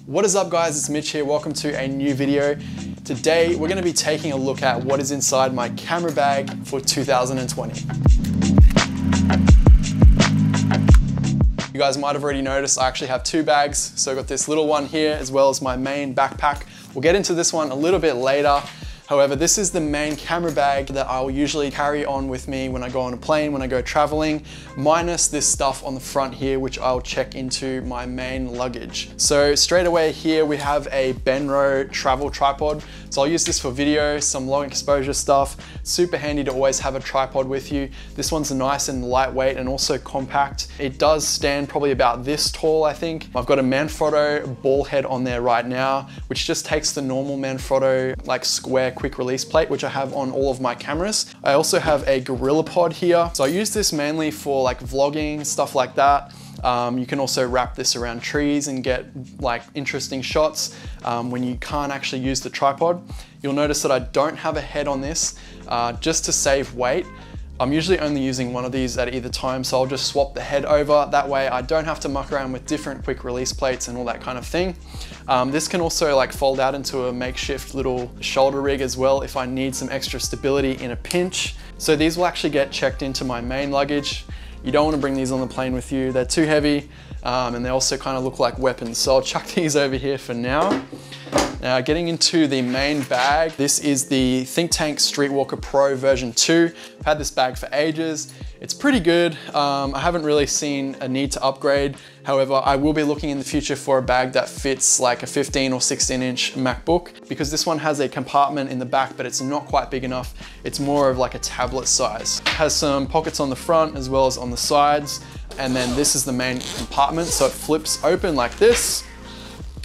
What is up guys, it's Mitch here, welcome to a new video. Today we're going to be taking a look at what is inside my camera bag for 2020. You guys might have already noticed I actually have two bags. So I've got this little one here as well as my main backpack. We'll get into this one a little bit later. However, this is the main camera bag that I'll usually carry on with me when I go on a plane, when I go traveling, minus this stuff on the front here, which I'll check into my main luggage. So straight away here, we have a Benro travel tripod. So I'll use this for video, some long exposure stuff. Super handy to always have a tripod with you. This one's nice and lightweight and also compact. It does stand probably about this tall, I think. I've got a Manfrotto ball head on there right now, which just takes the normal Manfrotto like square quick release plate, which I have on all of my cameras. I also have a GorillaPod here. So I use this mainly for like vlogging, stuff like that. You can also wrap this around trees and get like interesting shots when you can't actually use the tripod. You'll notice that I don't have a head on this just to save weight. I'm usually only using one of these at either time, so I'll just swap the head over. That way I don't have to muck around with different quick release plates and all that kind of thing. This can also like fold out into a makeshift little shoulder rig as well if I need some extra stability in a pinch. So these will actually get checked into my main luggage. You don't want to bring these on the plane with you. They're too heavy and they also kind of look like weapons. So I'll chuck these over here for now. Now getting into the main bag, this is the Think Tank Streetwalker Pro version 2. I've had this bag for ages. It's pretty good. I haven't really seen a need to upgrade. However, I will be looking in the future for a bag that fits like a 15 or 16 inch MacBook, because this one has a compartment in the back, but it's not quite big enough. It's more of like a tablet size. It has some pockets on the front as well as on the sides. And then this is the main compartment. So it flips open like this.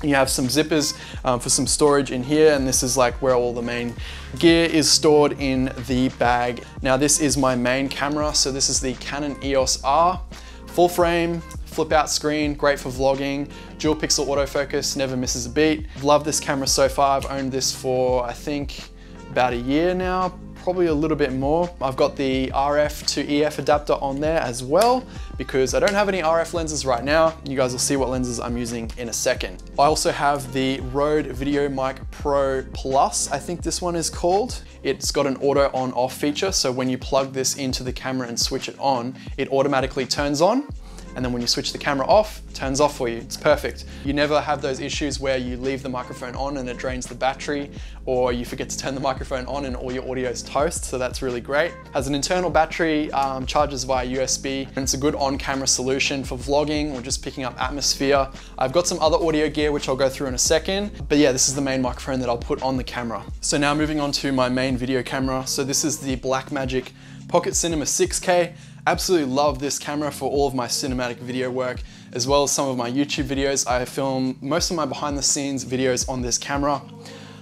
You have some zippers for some storage in here, and this is like where all the main gear is stored in the bag. Now this is my main camera, so this is the Canon EOS R, full frame, flip out screen, great for vlogging, dual pixel autofocus, never misses a beat. Love this camera so far. I've owned this for I think about a year now, probably a little bit more. I've got the RF to EF adapter on there as well, because I don't have any RF lenses right now. You guys will see what lenses I'm using in a second. I also have the Rode VideoMic Pro Plus, I think this one is called. It's got an auto on off feature, so when you plug this into the camera and switch it on, it automatically turns on. And then when you switch the camera off, it turns off for you. It's perfect. You never have those issues where you leave the microphone on and it drains the battery, or you forget to turn the microphone on and all your audio is toast, so that's really great. Has an internal battery, charges via USB, and it's a good on-camera solution for vlogging or just picking up atmosphere. I've got some other audio gear which I'll go through in a second, but yeah, this is the main microphone that I'll put on the camera. So now moving on to my main video camera. So this is the Blackmagic Pocket Cinema 6K. Absolutely love this camera for all of my cinematic video work, as well as some of my YouTube videos. I film most of my behind the scenes videos on this camera.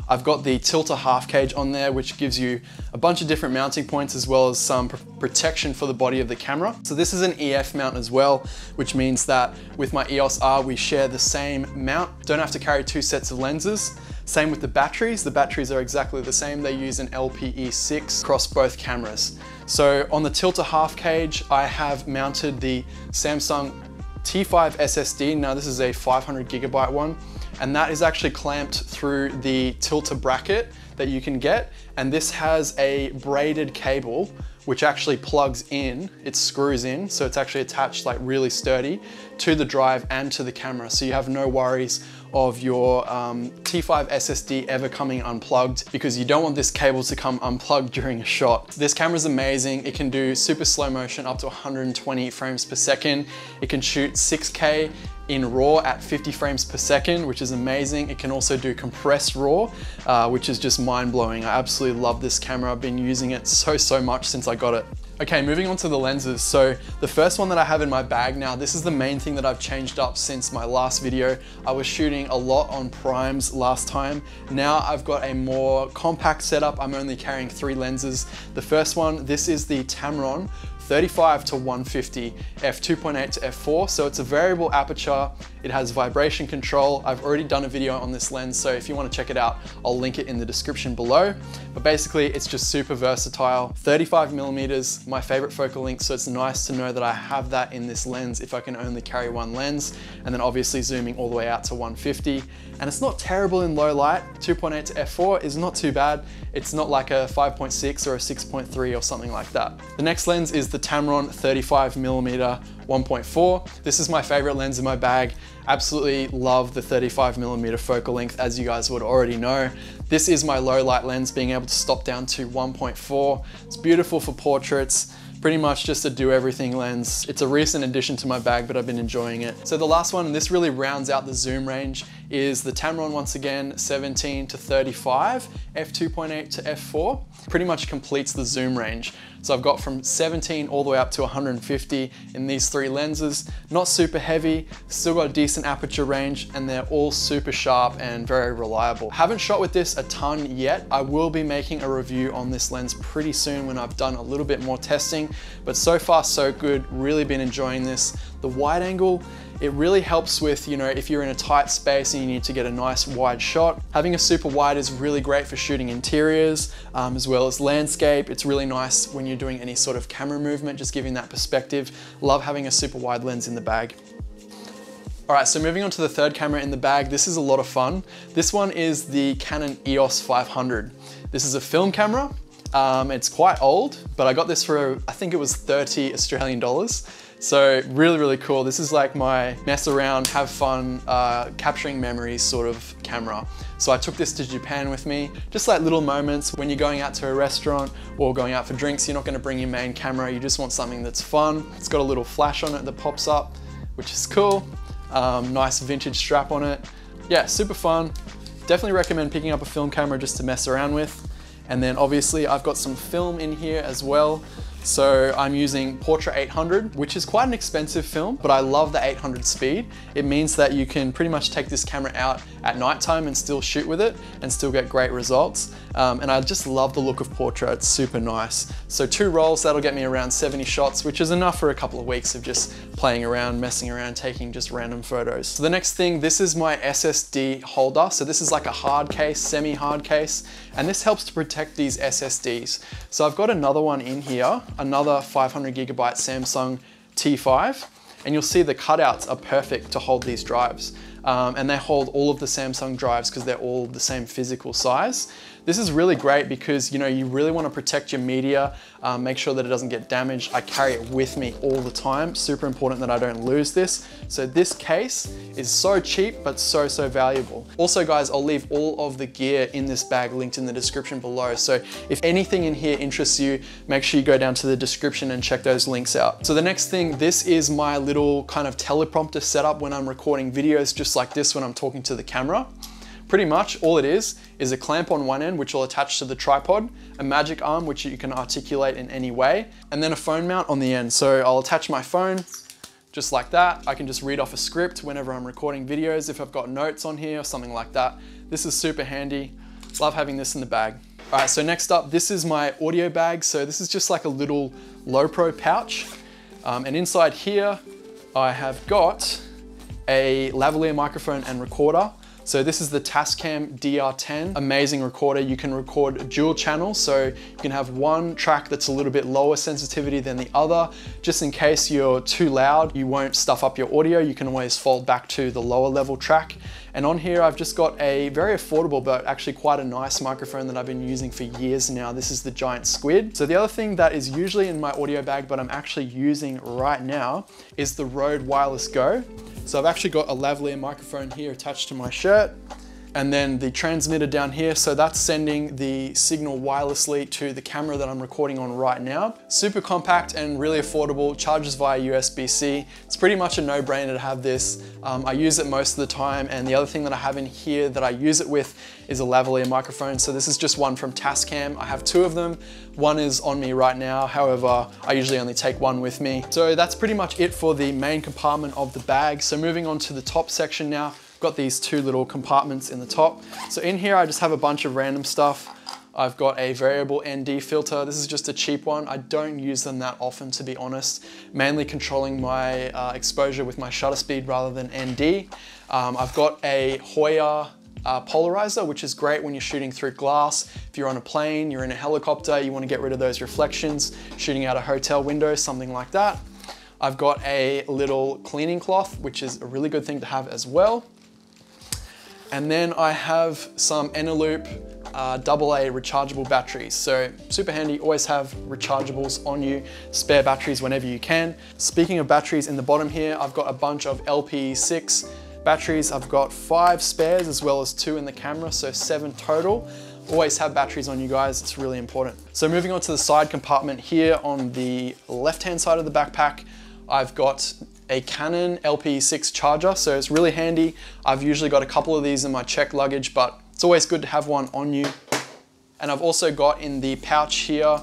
I've got the tilter half cage on there, which gives you a bunch of different mounting points as well as some protection for the body of the camera. So this is an EF mount as well, which means that with my EOS R, we share the same mount. Don't have to carry two sets of lenses. Same with the batteries. The batteries are exactly the same. They use an LPE6 across both cameras. So on the tilter half cage, I have mounted the Samsung T5 SSD. Now this is a 500 gigabyte one, and that is actually clamped through the tilter bracket that you can get. And this has a braided cable which actually plugs in, it screws in, so it's actually attached like really sturdy to the drive and to the camera. So you have no worries of your T5 SSD ever coming unplugged, because you don't want this cable to come unplugged during a shot. This camera is amazing. It can do super slow motion up to 120 frames per second. It can shoot 6K in RAW at 50 frames per second, which is amazing. It can also do compressed RAW, which is just mind-blowing. I absolutely love this camera. I've been using it so much since I got it. Okay, moving on to the lenses. So the first one that I have in my bag now, this is the main thing that I've changed up since my last video. I was shooting a lot on primes last time. Now I've got a more compact setup. I'm only carrying 3 lenses. The first one, this is the Tamron 35 to 150 f2.8 to f4, so it's a variable aperture. It has vibration control. I've already done a video on this lens, so if you want to check it out, I'll link it in the description below. But basically, it's just super versatile. 35mm, my favorite focal length, so it's nice to know that I have that in this lens if I can only carry one lens. And then obviously zooming all the way out to 150. And it's not terrible in low light. 2.8 to f4 is not too bad. It's not like a 5.6 or a 6.3 or something like that. The next lens is the Tamron 35mm 1.4. This is my favorite lens in my bag. Absolutely love the 35mm focal length, as you guys would already know. This is my low light lens, being able to stop down to 1.4. It's beautiful for portraits. Pretty much just a do everything lens. It's a recent addition to my bag, but I've been enjoying it. So the last one, and this really rounds out the zoom range, is the Tamron once again, 17 to 35, f2.8 to f4. Pretty much completes the zoom range. So I've got from 17 all the way up to 150 in these three lenses. Not super heavy, still got a decent aperture range, and they're all super sharp and very reliable. Haven't shot with this a ton yet. I will be making a review on this lens pretty soon when I've done a little bit more testing, but so far so good. Really been enjoying this. The wide angle, it really helps with, you know, if you're in a tight space and you need to get a nice wide shot. Having a super wide is really great for shooting interiors, as well as landscape. It's really nice when you're doing any sort of camera movement, just giving that perspective. Love having a super wide lens in the bag. All right, so moving on to the third camera in the bag, this is a lot of fun. This one is the Canon EOS 500. This is a film camera. It's quite old, but I got this for, I think it was 30 Australian dollars. So really, really cool. This is like my mess around, have fun, capturing memories sort of camera. So I took this to Japan with me, just like little moments when you're going out to a restaurant or going out for drinks. You're not gonna bring your main camera, you just want something that's fun. It's got a little flash on it that pops up, which is cool. Nice vintage strap on it. Yeah, super fun. Definitely recommend picking up a film camera just to mess around with. And then obviously I've got some film in here as well. So I'm using Portra 800, which is quite an expensive film, but I love the 800 speed. It means that you can pretty much take this camera out at nighttime and still shoot with it and still get great results. And I just love the look of Portra, it's super nice. So 2 rolls, that'll get me around 70 shots, which is enough for a couple of weeks of just playing around, messing around, taking just random photos. So the next thing, this is my SSD holder. So this is like a hard case, semi-hard case, and this helps to protect these SSDs. So I've got another one in here, another 500 gigabyte Samsung T5, and you'll see the cutouts are perfect to hold these drives. And they hold all of the Samsung drives because they're all the same physical size. This is really great because, you know, you really want to protect your media, make sure that it doesn't get damaged. I carry it with me all the time. Super important that I don't lose this. So this case is so cheap, but so valuable. Also guys, I'll leave all of the gear in this bag linked in the description below. So if anything in here interests you, make sure you go down to the description and check those links out. So the next thing, this is my little kind of teleprompter setup when I'm recording videos, just like this when I'm talking to the camera. Pretty much all it is a clamp on one end, which will attach to the tripod, a magic arm, which you can articulate in any way, and then a phone mount on the end. So I'll attach my phone just like that. I can just read off a script whenever I'm recording videos, if I've got notes on here or something like that. This is super handy. Love having this in the bag. All right, so next up, this is my audio bag. So this is just like a little low pro pouch. And inside here, I have got a lavalier microphone and recorder. So this is the Tascam DR10, amazing recorder. You can record dual channel, so you can have one track that's a little bit lower sensitivity than the other. Just in case you're too loud, you won't stuff up your audio, you can always fold back to the lower level track. And on here, I've just got a very affordable, but actually quite a nice microphone that I've been using for years now. This is the Giant Squid. So the other thing that is usually in my audio bag, but I'm actually using right now, is the Rode Wireless Go. So I've actually got a lavalier microphone here attached to my shirt, and then the transmitter down here. So that's sending the signal wirelessly to the camera that I'm recording on right now. Super compact and really affordable, charges via USB-C. It's pretty much a no-brainer to have this. I use it most of the time, and the other thing that I have in here that I use it with is a lavalier microphone. So this is just one from Tascam. I have 2 of them. One is on me right now. However, I usually only take one with me. So that's pretty much it for the main compartment of the bag. So moving on to the top section now. Got these 2 little compartments in the top. So in here, I just have a bunch of random stuff, I've got a variable ND filter. This is just a cheap one. I don't use them that often, to be honest, mainly controlling my exposure with my shutter speed rather than ND. I've got a Hoya polarizer, which is great when you're shooting through glass. If you're on a plane, you're in a helicopter, you want to get rid of those reflections, shooting out a hotel window, something like that. I've got a little cleaning cloth, which is a really good thing to have as well. And then I have some Eneloop AA rechargeable batteries. So super handy, always have rechargeables on you, spare batteries whenever you can. Speaking of batteries, in the bottom here, I've got a bunch of LP6 batteries. I've got 5 spares as well as 2 in the camera, so 7 total. Always have batteries on you guys, it's really important. So moving on to the side compartment here on the left-hand side of the backpack, I've got a Canon LP6 charger, so it's really handy. I've usually got a couple of these in my checked luggage, but it's always good to have one on you. And I've also got in the pouch here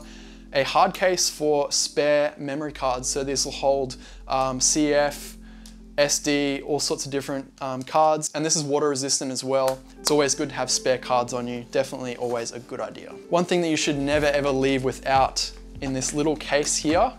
a hard case for spare memory cards. So this will hold CF, SD, all sorts of different cards. And this is water resistant as well. It's always good to have spare cards on you. Definitely always a good idea. One thing that you should never ever leave without in this little case here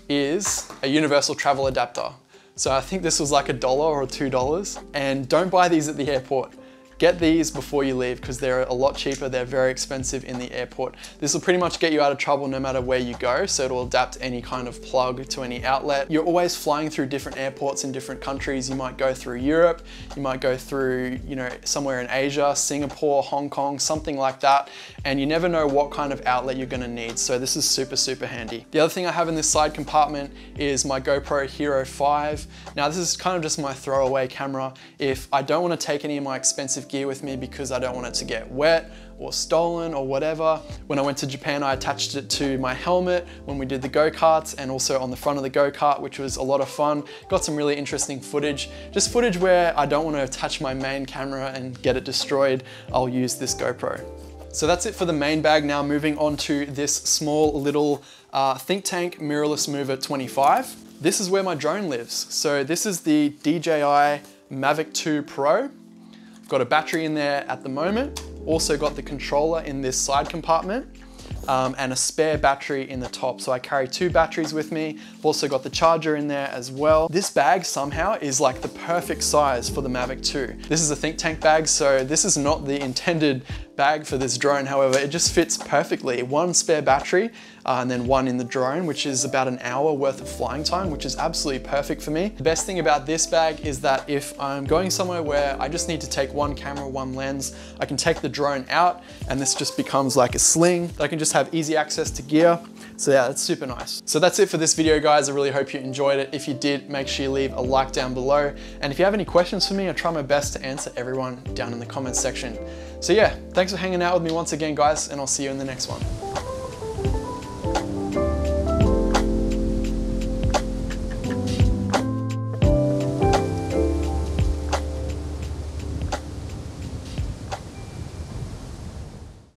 is a universal travel adapter. So I think this was like $1 or $2, and don't buy these at the airport. Get these before you leave because they're a lot cheaper. They're very expensive in the airport. This will pretty much get you out of trouble no matter where you go. So it'll adapt any kind of plug to any outlet. You're always flying through different airports in different countries. You might go through Europe, you might go through, you know, somewhere in Asia, Singapore, Hong Kong, something like that. And you never know what kind of outlet you're gonna need. So this is super, super handy. The other thing I have in this side compartment is my GoPro Hero 5. Now this is kind of just my throwaway camera. If I don't wanna take any of my expensive gear with me because I don't want it to get wet or stolen or whatever. When I went to Japan, I attached it to my helmet when we did the go-karts and also on the front of the go-kart, which was a lot of fun. Got some really interesting footage. Just footage where I don't want to attach my main camera and get it destroyed. I'll use this GoPro. So that's it for the main bag. Now moving on to this small little Think Tank mirrorless mover 25. This is where my drone lives. So this is the DJI Mavic 2 Pro. I've got a battery in there at the moment. Also got the controller in this side compartment and a spare battery in the top. So I carry 2 batteries with me. I've also got the charger in there as well. This bag somehow is like the perfect size for the Mavic 2. This is a Think Tank bag, so this is not the intended bag for this drone. However, it just fits perfectly. 1 spare battery and then 1 in the drone, which is about an hour worth of flying time, which is absolutely perfect for me. The best thing about this bag is that if I'm going somewhere where I just need to take 1 camera, 1 lens, I can take the drone out and this just becomes like a sling that I can just have easy access to gear. So yeah, that's super nice. So that's it for this video, guys. I really hope you enjoyed it. If you did, make sure you leave a like down below. And if you have any questions for me, I try my best to answer everyone down in the comments section. So yeah, thanks for hanging out with me once again, guys, and I'll see you in the next one.